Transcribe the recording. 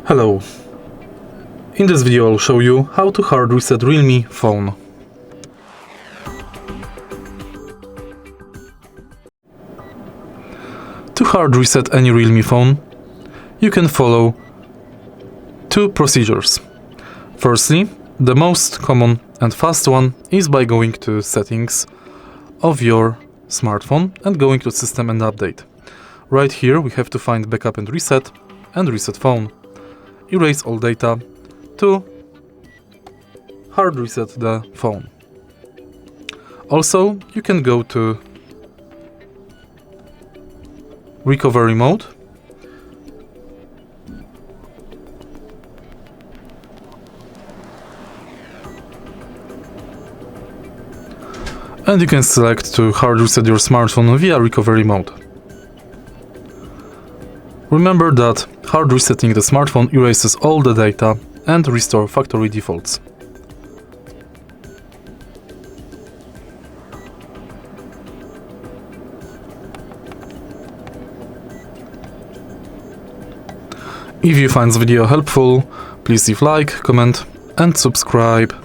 Hello. In this video I'll show you how to hard reset Realme phone. To hard reset any Realme phone, you can follow two procedures. Firstly, the most common and fast one is by going to settings of your smartphone and going to system and update. Right here we have to find backup and reset phone. Erase all data to hard reset the phone. Also, you can go to recovery mode and you can select to hard reset your smartphone via recovery mode. Remember that hard resetting the smartphone erases all the data and restore factory defaults. If you find this video helpful, please leave like, comment and subscribe.